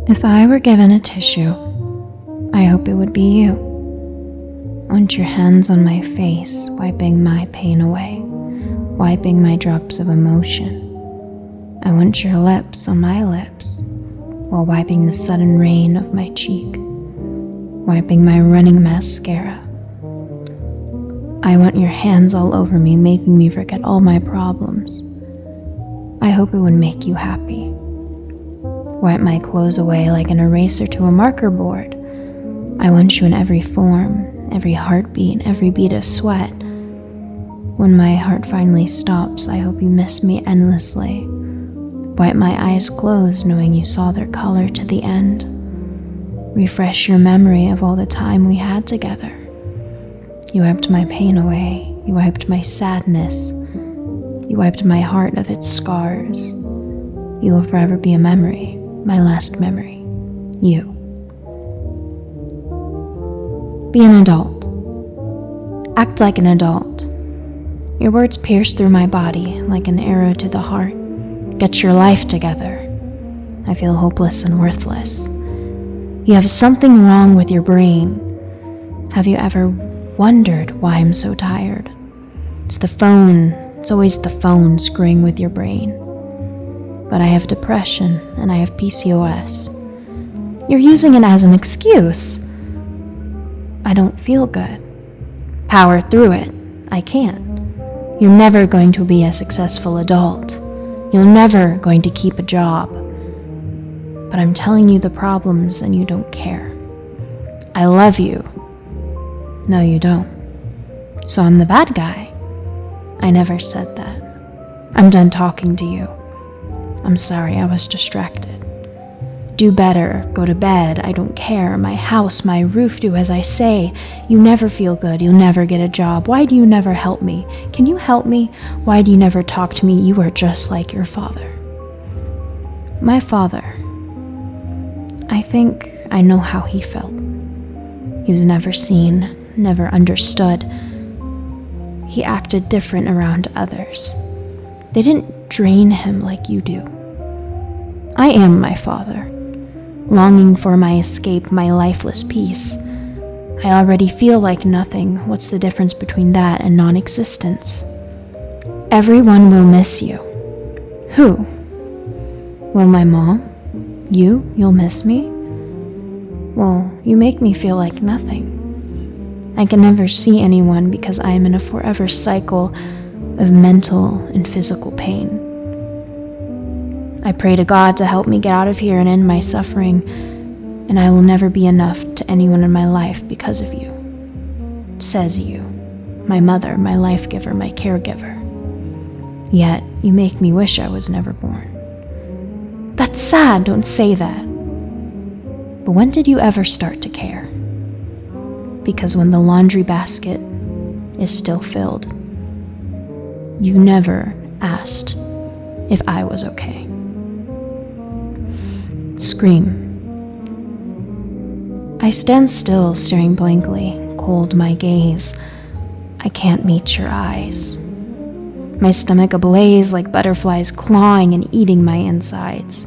If I were given a tissue, I hope it would be you. I want your hands on my face, wiping my pain away, wiping my drops of emotion. I want your lips on my lips, while wiping the sudden rain of my cheek, wiping my running mascara. I want your hands all over me, making me forget all my problems. I hope it would make you happy. Wipe my clothes away like an eraser to a marker board. I want you in every form, every heartbeat, every bead of sweat. When my heart finally stops, I hope you miss me endlessly. Wipe my eyes closed, knowing you saw their color to the end. Refresh your memory of all the time we had together. You wiped my pain away. You wiped my sadness. You wiped my heart of its scars. You will forever be a memory, my last memory. You. Be an adult. Act like an adult. Your words pierce through my body like an arrow to the heart. Get your life together. I feel hopeless and worthless. You have something wrong with your brain. Have you ever wondered why I'm so tired? It's the phone. It's always the phone screwing with your brain. But I have depression and I have PCOS. You're using it as an excuse. I don't feel good. Power through it. I can't. You're never going to be a successful adult. You're never going to keep a job. But I'm telling you the problems and you don't care. I love you. No, you don't. So I'm the bad guy. I never said that. I'm done talking to you. I'm sorry, I was distracted. Do better, go to bed, I don't care. My house, my roof, do as I say. You never feel good, you'll never get a job. Why do you never help me? Can you help me? Why do you never talk to me? You are just like your father. My father. I think I know how he felt. He was never seen, never understood. He acted different around others. They didn't drain him like you do. I am my father, longing for my escape, my lifeless peace. I already feel like nothing. What's the difference between that and non-existence? Everyone will miss you. Who? Will my mom? You'll miss me? Well, you make me feel like nothing. I can never see anyone because I am in a forever cycle of mental and physical pain. I pray to God to help me get out of here and end my suffering, and I will never be enough to anyone in my life because of you. Says you, my mother, my life giver, my caregiver. Yet, you make me wish I was never born. That's sad, don't say that. But when did you ever start to care? Because when the laundry basket is still filled, you never asked if I was okay. Scream. I stand still, staring blankly, cold my gaze. I can't meet your eyes. My stomach ablaze like butterflies clawing and eating my insides.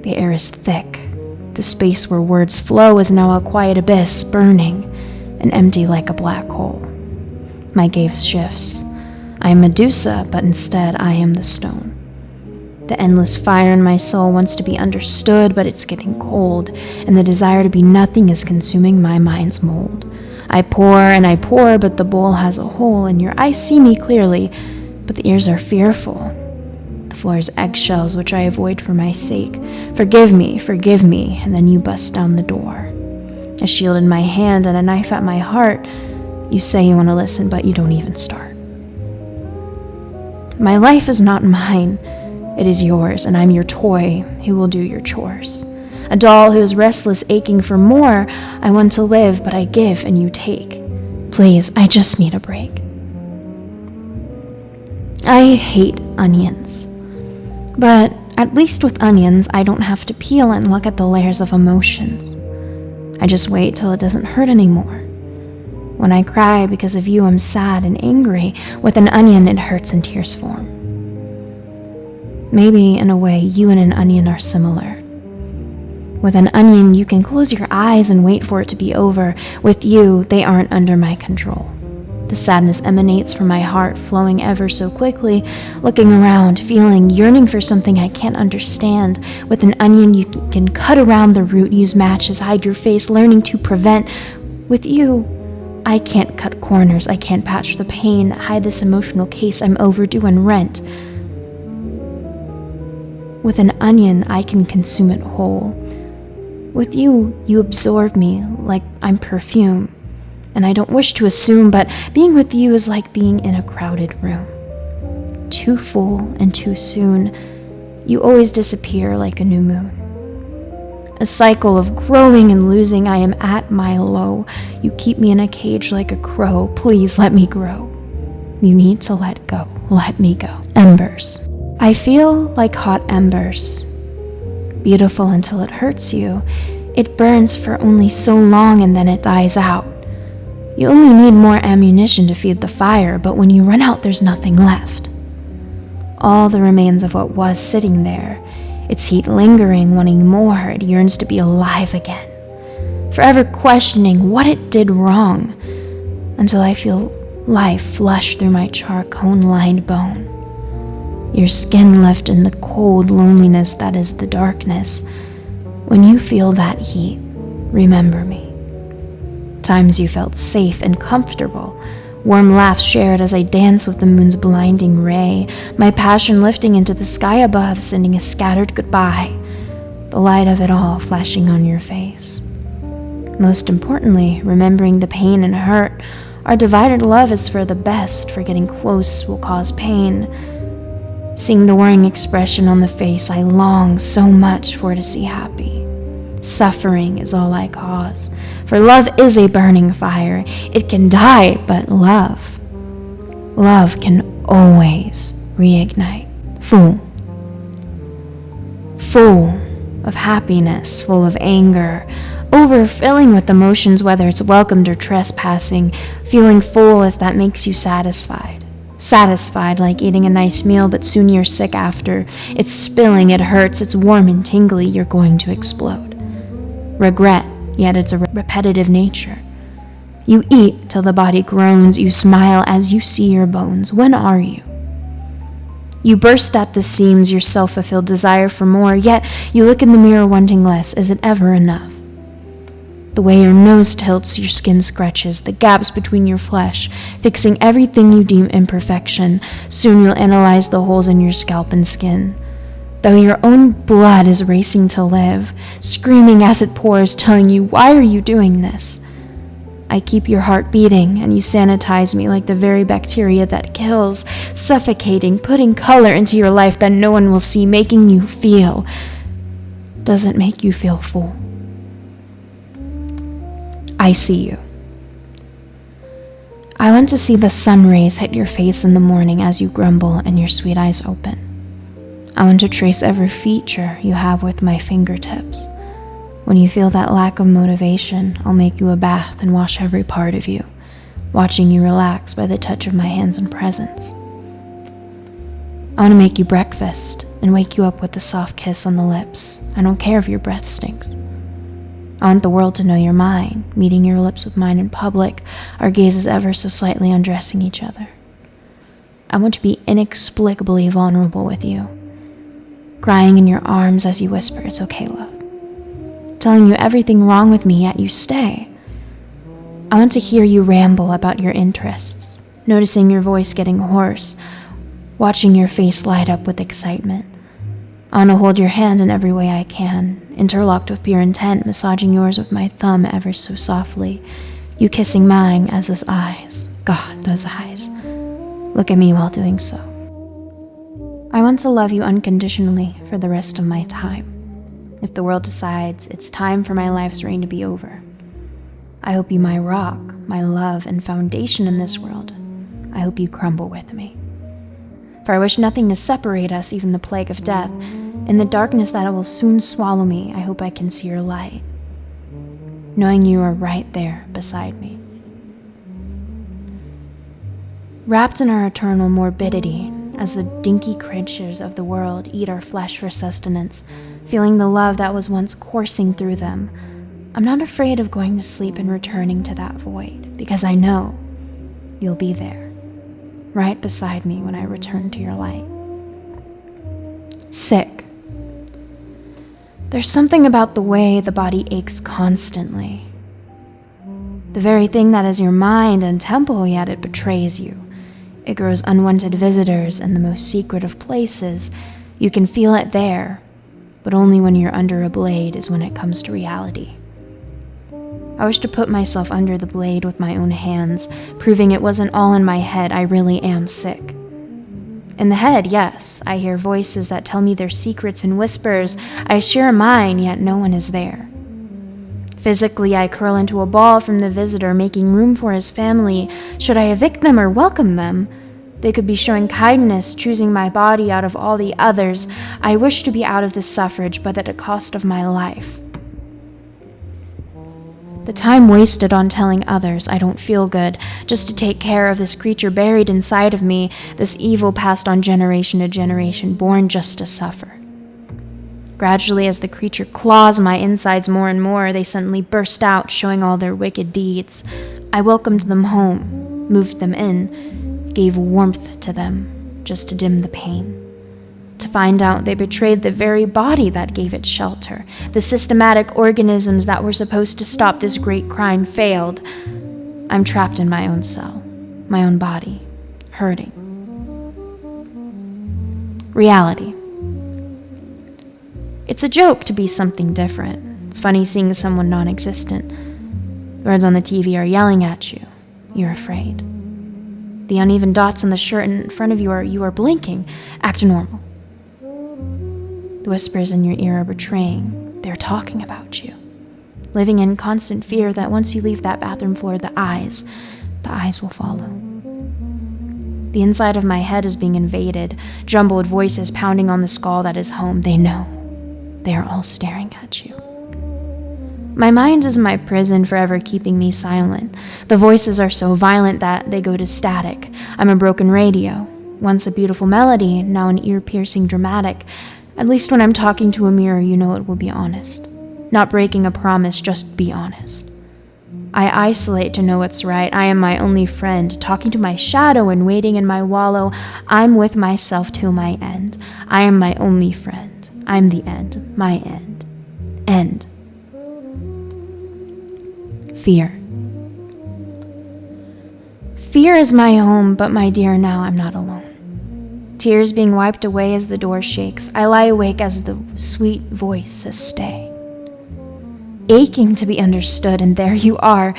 The air is thick. The space where words flow is now a quiet abyss, burning and empty like a black hole. My gaze shifts. I am Medusa, but instead I am the stone. The endless fire in my soul wants to be understood, but it's getting cold, and the desire to be nothing is consuming my mind's mold. I pour and I pour, but the bowl has a hole, and your eyes see me clearly, but the ears are fearful. The floor is eggshells, which I avoid for my sake. Forgive me, and then you bust down the door. A shield in my hand and a knife at my heart. You say you want to listen, but you don't even start. My life is not mine. It is yours, and I'm your toy who will do your chores. A doll who is restless, aching for more. I want to live, but I give and you take. Please, I just need a break. I hate onions. But at least with onions, I don't have to peel and look at the layers of emotions. I just wait till it doesn't hurt anymore. When I cry because of you, I'm sad and angry. With an onion, it hurts in tears form. Maybe, in a way, you and an onion are similar. With an onion, you can close your eyes and wait for it to be over. With you, they aren't under my control. The sadness emanates from my heart, flowing ever so quickly, looking around, feeling, yearning for something I can't understand. With an onion, you can cut around the root, use matches, hide your face, learning to prevent. With you, I can't cut corners, I can't patch the pain, hide this emotional case I'm overdue in rent. With an onion, I can consume it whole. With you, you absorb me like I'm perfume. And I don't wish to assume, but being with you is like being in a crowded room. Too full and too soon, you always disappear like a new moon. A cycle of growing and losing, I am at my low. You keep me in a cage like a crow, please let me grow. You need to let go, let me go. Embers. I feel like hot embers. Beautiful until it hurts you. It burns for only so long and then it dies out. You only need more ammunition to feed the fire, but when you run out, there's nothing left. All the remains of what was sitting there, its heat lingering, wanting more, it yearns to be alive again. Forever questioning what it did wrong, until I feel life flush through my charcoal-lined bone. Your skin left in the cold loneliness that is the darkness. When you feel that heat, remember me. Times you felt safe and comfortable, warm laughs shared as I dance with the moon's blinding ray, my passion lifting into the sky above, sending a scattered goodbye, the light of it all flashing on your face. Most importantly, remembering the pain and hurt, our divided love is for the best, for getting close will cause pain. Seeing the worrying expression on the face, I long so much for to see happy. Suffering is all I cause, for love is a burning fire. It can die, but love can always reignite. Full of happiness, full of anger, overfilling with emotions, whether it's welcomed or trespassing, feeling full if that makes you satisfied. Satisfied like eating a nice meal, but soon you're sick after. It's spilling, it hurts, it's warm and tingly, you're going to explode. Regret, yet it's a repetitive nature. You eat till the body groans, you smile as you see your bones. When are you? You burst at the seams, your self-fulfilled desire for more, yet you look in the mirror wanting less. Is it ever enough? The way your nose tilts, your skin scratches, the gaps between your flesh, fixing everything you deem imperfection. Soon you'll analyze the holes in your scalp and skin. Though your own blood is racing to live, screaming as it pours, telling you, why are you doing this? I keep your heart beating, and you sanitize me like the very bacteria that kills, suffocating, putting color into your life that no one will see, making you feel. Doesn't make you feel full. I see you. I want to see the sun rays hit your face in the morning as you grumble and your sweet eyes open. I want to trace every feature you have with my fingertips. When you feel that lack of motivation, I'll make you a bath and wash every part of you, watching you relax by the touch of my hands and presence. I want to make you breakfast and wake you up with a soft kiss on the lips. I don't care if your breath stinks. I want the world to know you're mine, meeting your lips with mine in public, our gazes ever so slightly undressing each other. I want to be inexplicably vulnerable with you, crying in your arms as you whisper, it's okay, love. Telling you everything wrong with me, yet you stay. I want to hear you ramble about your interests, noticing your voice getting hoarse, watching your face light up with excitement. I want to hold your hand in every way I can, interlocked with pure intent, massaging yours with my thumb ever so softly, you kissing mine as those eyes, God, those eyes, look at me while doing so. I want to love you unconditionally for the rest of my time. If the world decides it's time for my life's reign to be over, I hope you my rock, my love, and foundation in this world. I hope you crumble with me. For I wish nothing to separate us, even the plague of death. In the darkness that it will soon swallow me, I hope I can see your light, knowing you are right there beside me. Wrapped in our eternal morbidity, as the dinky creatures of the world eat our flesh for sustenance, feeling the love that was once coursing through them. I'm not afraid of going to sleep and returning to that void, because I know you'll be there, right beside me when I return to your light. Sick. There's something about the way the body aches constantly. The very thing that is your mind and temple, yet it betrays you. It grows unwanted visitors in the most secret of places. You can feel it there, but only when you're under a blade is when it comes to reality. I wish to put myself under the blade with my own hands, proving it wasn't all in my head. I really am sick. In the head, yes, I hear voices that tell me their secrets and whispers. I share mine, yet no one is there. Physically, I curl into a ball from the visitor, making room for his family. Should I evict them or welcome them? They could be showing kindness, choosing my body out of all the others. I wish to be out of this suffrage, but at a cost of my life. The time wasted on telling others I don't feel good, just to take care of this creature buried inside of me, this evil passed on generation to generation, born just to suffer. Gradually, as the creature claws my insides more and more, they suddenly burst out, showing all their wicked deeds. I welcomed them home, moved them in, gave warmth to them, just to dim the pain. To find out they betrayed the very body that gave it shelter. The systematic organisms that were supposed to stop this great crime failed. I'm trapped in my own cell, my own body, hurting. Reality. It's a joke to be something different. It's funny seeing someone non-existent. The words on the TV are yelling at you. You're afraid. The uneven dots on the shirt in front of you are blinking. Act normal. The whispers in your ear are betraying. They're talking about you. Living in constant fear that once you leave that bathroom floor, the eyes will follow. The inside of my head is being invaded. Jumbled voices pounding on the skull that is home. They know. They are all staring at you. My mind is my prison, forever keeping me silent. The voices are so violent that they go to static. I'm a broken radio. Once a beautiful melody, now an ear-piercing dramatic. At least when I'm talking to a mirror, you know it will be honest. Not breaking a promise, just be honest. I isolate to know what's right. I am my only friend, talking to my shadow and waiting in my wallow. I'm with myself till my end. I am my only friend. I'm the end, my end. End. Fear. Fear is my home, but my dear, now I'm not alone. Tears being wiped away as the door shakes. I lie awake as the sweet voice says stay. Aching to be understood, and there you are.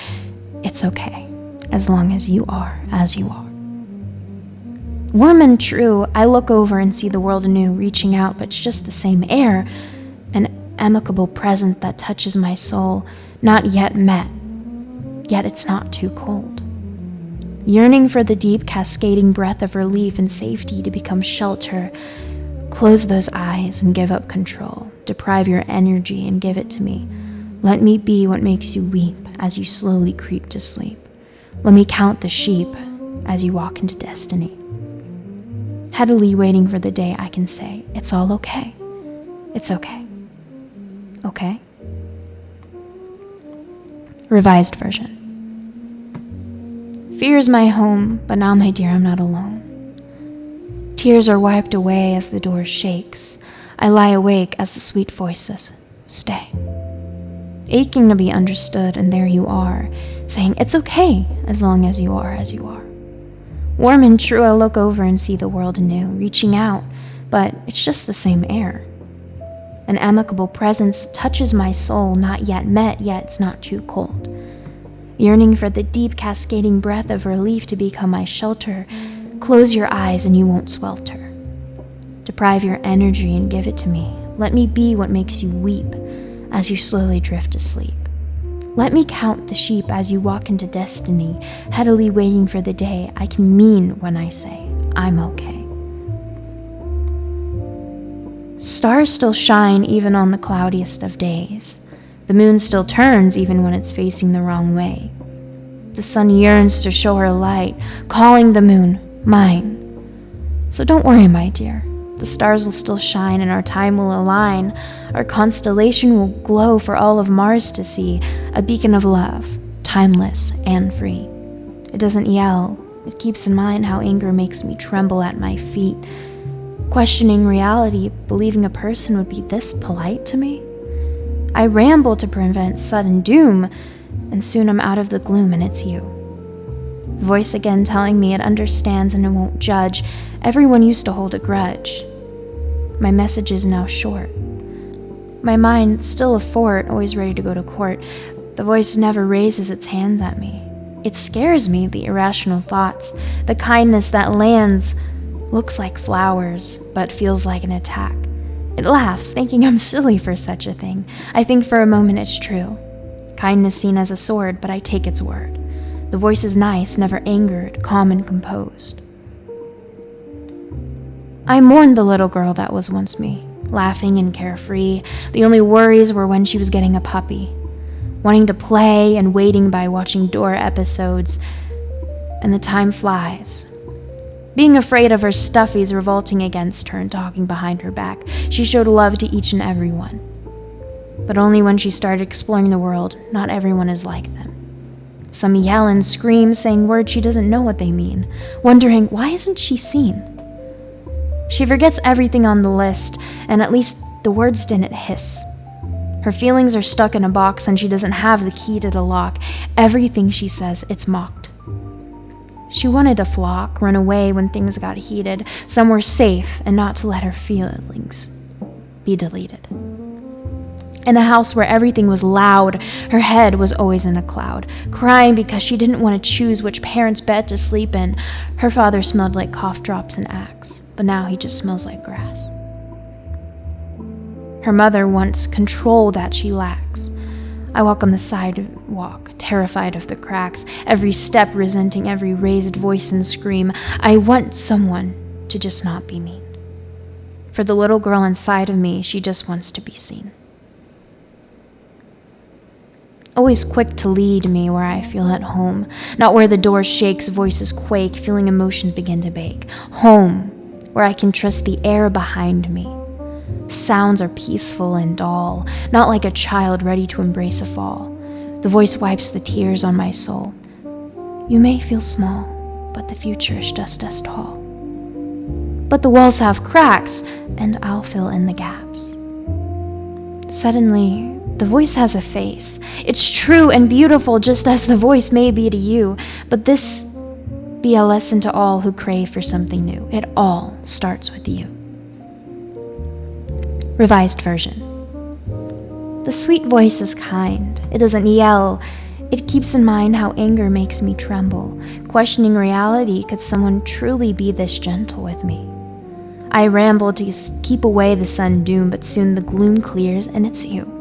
It's okay, as long as you are as you are. Warm and true, I look over and see the world anew, reaching out, but it's just the same air. An amicable presence that touches my soul, not yet met, yet it's not too cold. Yearning for the deep, cascading breath of relief and safety to become shelter. Close those eyes and give up control. Deprive your energy and give it to me. Let me be what makes you weep as you slowly creep to sleep. Let me count the sheep as you walk into destiny. Headily waiting for the day I can say, it's all okay. It's okay. Okay? Revised version. Fear is my home, but now, my dear, I'm not alone. Tears are wiped away as the door shakes. I lie awake as the sweet voice says, stay. Aching to be understood, and there you are, saying it's okay as long as you are as you are. Warm and true, I look over and see the world anew, reaching out, but it's just the same air. An amicable presence touches my soul, not yet met, yet it's not too cold. Yearning for the deep, cascading breath of relief to become my shelter. Close your eyes and you won't swelter. Deprive your energy and give it to me. Let me be what makes you weep as you slowly drift to sleep. Let me count the sheep as you walk into destiny, headily waiting for the day I can mean when I say, I'm okay. Stars still shine even on the cloudiest of days. The moon still turns even when it's facing the wrong way. The sun yearns to show her light, calling the moon mine. So don't worry, my dear. The stars will still shine and our time will align. Our constellation will glow for all of Mars to see, a beacon of love, timeless and free. It doesn't yell. It keeps in mind how anger makes me tremble at my feet. Questioning reality, believing a person would be this polite to me? I ramble to prevent sudden doom, and soon I'm out of the gloom and it's you. Voice again telling me it understands and it won't judge. Everyone used to hold a grudge. My message is now short. My mind still a fort, always ready to go to court. The voice never raises its hands at me. It scares me, the irrational thoughts, the kindness that lands, looks like flowers, but feels like an attack. It laughs, thinking I'm silly for such a thing. I think for a moment it's true. Kindness seen as a sword, but I take its word. The voice is nice, never angered, calm and composed. I mourned the little girl that was once me, laughing and carefree. The only worries were when she was getting a puppy, wanting to play and waiting by watching Dora episodes, and the time flies. Being afraid of her stuffies revolting against her and talking behind her back, she showed love to each and every one. But only when she started exploring the world, not everyone is like them. Some yell and scream, saying words she doesn't know what they mean, wondering why isn't she seen? She forgets everything on the list, and at least the words didn't hiss. Her feelings are stuck in a box and she doesn't have the key to the lock. Everything she says, it's mocked. She wanted to flock, run away when things got heated, somewhere safe, and not to let her feelings be deleted. In a house where everything was loud, her head was always in a cloud, crying because she didn't want to choose which parents' bed to sleep in. Her father smelled like cough drops and Axe, but now he just smells like grass. Her mother wants control that she lacks. I walk on the sidewalk, terrified of the cracks, every step resenting every raised voice and scream. I want someone to just not be mean. For the little girl inside of me, she just wants to be seen. Always quick to lead me where I feel at home, not where the door shakes, voices quake, feeling emotions begin to bake. Home, where I can trust the air behind me. Sounds are peaceful and dull, not like a child ready to embrace a fall. The voice wipes the tears on my soul. You may feel small, but the future is just as tall. But the walls have cracks, and I'll fill in the gaps. Suddenly, the voice has a face. It's true and beautiful, just as the voice may be to you. But this be a lesson to all who crave for something new. It all starts with you. Revised version. The sweet voice is kind. It doesn't yell. It keeps in mind how anger makes me tremble. Questioning reality, could someone truly be this gentle with me? I ramble to keep away the sun doom, but soon the gloom clears and it's you.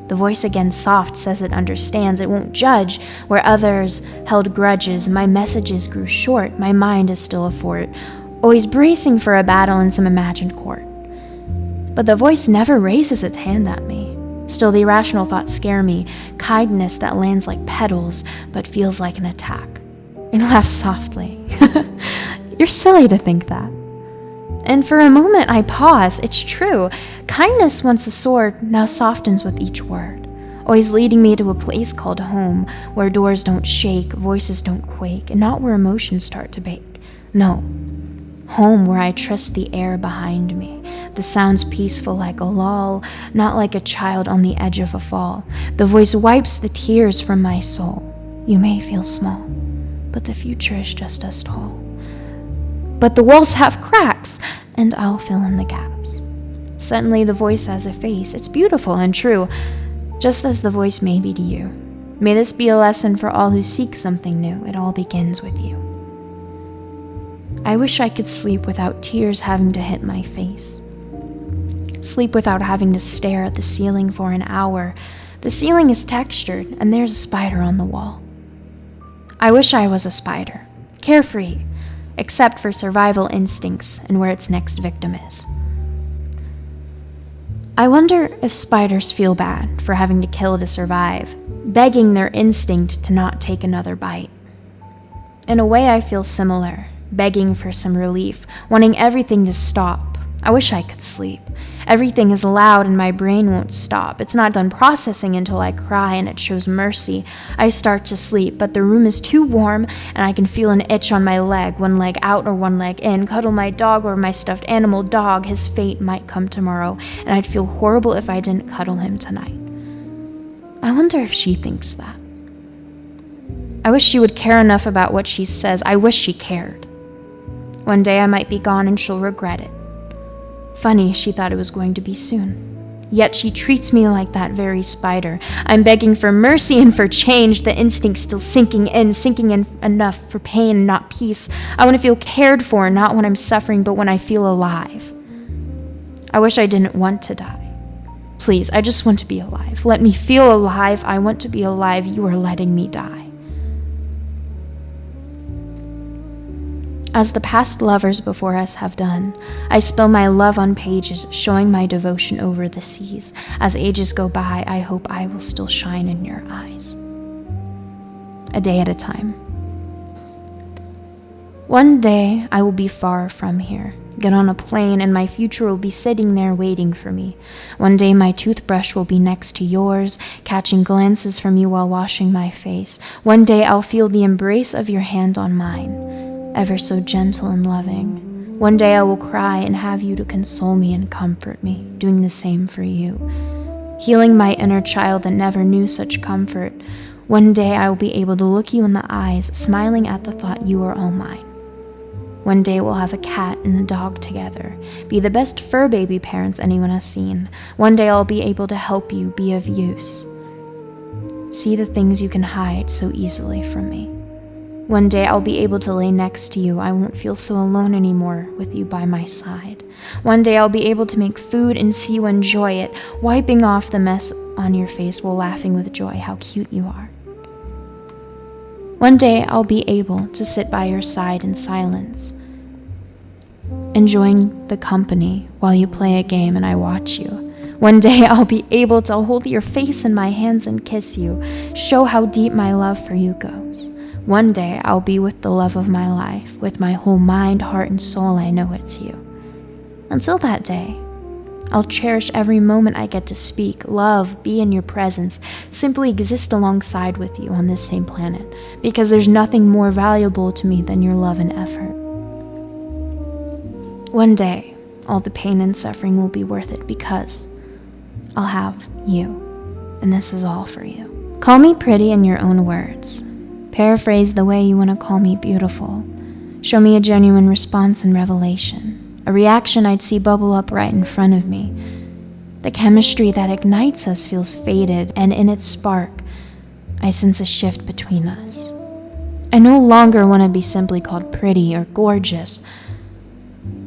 The voice again soft says it understands, it won't judge. Where others held grudges, my messages grew short. My mind is still a fort, always bracing for a battle in some imagined court. But the voice never raises its hand at me. Still the irrational thoughts scare me, kindness that lands like petals but feels like an attack. It laughs softly. You're silly to think that. And for a moment I pause. It's true. Kindness, once a sword, now softens with each word, always leading me to a place called home, where doors don't shake, voices don't quake, and not where emotions start to bake. No, home where I trust the air behind me. The sounds peaceful like a lull, not like a child on the edge of a fall. The voice wipes the tears from my soul. You may feel small, but the future is just as tall. But the walls have cracks, and I'll fill in the gaps. Suddenly the voice has a face. It's beautiful and true, just as the voice may be to you. May this be a lesson for all who seek something new. It all begins with you. I wish I could sleep without tears having to hit my face. Sleep without having to stare at the ceiling for an hour. The ceiling is textured, and there's a spider on the wall. I wish I was a spider, carefree, except for survival instincts and where its next victim is. I wonder if spiders feel bad for having to kill to survive, begging their instinct to not take another bite. In a way, I feel similar, begging for some relief, wanting everything to stop, I wish I could sleep. Everything is loud and my brain won't stop. It's not done processing until I cry and it shows mercy. I start to sleep, but the room is too warm and I can feel an itch on my leg, one leg out or one leg in. Cuddle my dog or my stuffed animal dog. His fate might come tomorrow, and I'd feel horrible if I didn't cuddle him tonight. I wonder if she thinks that. I wish she would care enough about what she says. I wish she cared. One day I might be gone and she'll regret it. Funny, she thought it was going to be soon. Yet she treats me like that very spider. I'm begging for mercy and for change, the instinct still sinking in enough for pain, not peace. I want to feel cared for, not when I'm suffering, but when I feel alive. I wish I didn't want to die. Please, I just want to be alive. Let me feel alive. I want to be alive. You are letting me die. As the past lovers before us have done, I spill my love on pages, showing my devotion over the seas. As ages go by, I hope I will still shine in your eyes. A day at a time. One day, I will be far from here. Get on a plane and my future will be sitting there waiting for me. One day my toothbrush will be next to yours, catching glances from you while washing my face. One day I'll feel the embrace of your hand on mine, ever so gentle and loving. One day I will cry and have you to console me and comfort me, doing the same for you, healing my inner child that never knew such comfort. One day I will be able to look you in the eyes, smiling at the thought you are all mine. One day we'll have a cat and a dog together, be the best fur baby parents anyone has seen. One day I'll be able to help you be of use. See the things you can hide so easily from me. One day I'll be able to lay next to you. I won't feel so alone anymore with you by my side. One day I'll be able to make food and see you enjoy it, wiping off the mess on your face while laughing with joy how cute you are. One day I'll be able to sit by your side in silence, enjoying the company while you play a game and I watch you. One day I'll be able to hold your face in my hands and kiss you, show how deep my love for you goes. One day I'll be with the love of my life, with my whole mind, heart, and soul. I know it's you. Until that day, I'll cherish every moment I get to speak, love, be in your presence, simply exist alongside with you on this same planet, because there's nothing more valuable to me than your love and effort. One day, all the pain and suffering will be worth it because I'll have you, and this is all for you. Call me pretty in your own words. Paraphrase the way you want to call me beautiful. Show me a genuine response and revelation. A reaction I'd see bubble up right in front of me. The chemistry that ignites us feels faded, and in its spark, I sense a shift between us. I no longer want to be simply called pretty or gorgeous.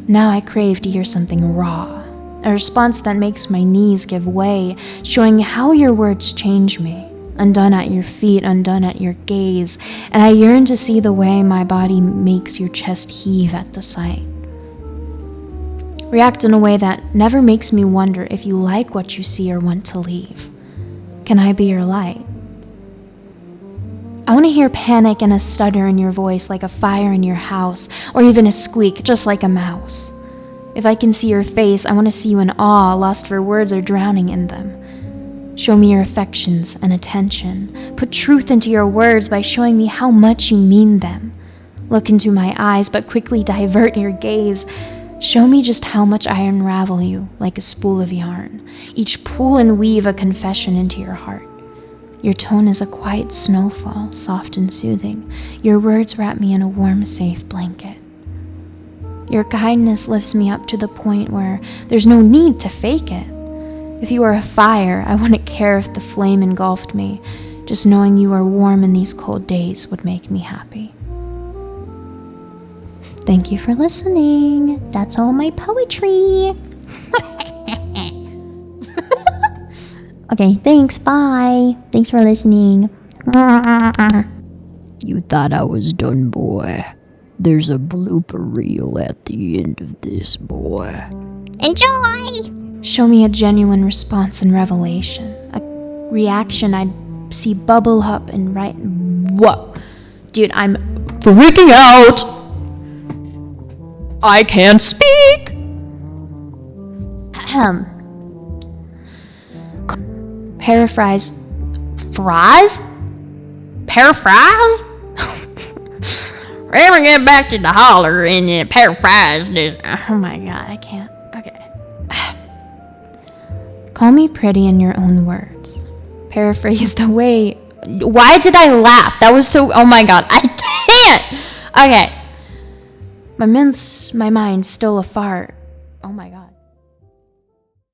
Now I crave to hear something raw, a response that makes my knees give way, showing how your words change me. Undone at your feet, undone at your gaze, and I yearn to see the way my body makes your chest heave at the sight. React in a way that never makes me wonder if you like what you see or want to leave. Can I be your light? I want to hear panic and a stutter in your voice like a fire in your house, or even a squeak just like a mouse. If I can see your face, I want to see you in awe, lost for words or drowning in them. Show me your affections and attention. Put truth into your words by showing me how much you mean them. Look into my eyes, but quickly divert your gaze. Show me just how much I unravel you like a spool of yarn, each pull and weave a confession into your heart. Your tone is a quiet snowfall, soft and soothing. Your words wrap me in a warm, safe blanket. Your kindness lifts me up to the point where there's no need to fake it. If you are a fire, I wouldn't care if the flame engulfed me. Just knowing you are warm in these cold days would make me happy. Thank you for listening. That's all my poetry. Okay, thanks. Bye. Thanks for listening. You thought I was done, boy. There's a blooper reel at the end of this, boy. Enjoy! Show me a genuine response and revelation. A reaction I'd see bubble up and right. Whoa. Dude, I'm freaking out! I can't speak! Paraphrase. Fries? Paraphrase? Ever get back to the holler and you paraphrase this? Oh my god, I can't. Okay. Call me pretty in your own words. Paraphrase the way. Why did I laugh? That was so. Oh my god, I can't! Okay. My mind's still a fart. Oh my god.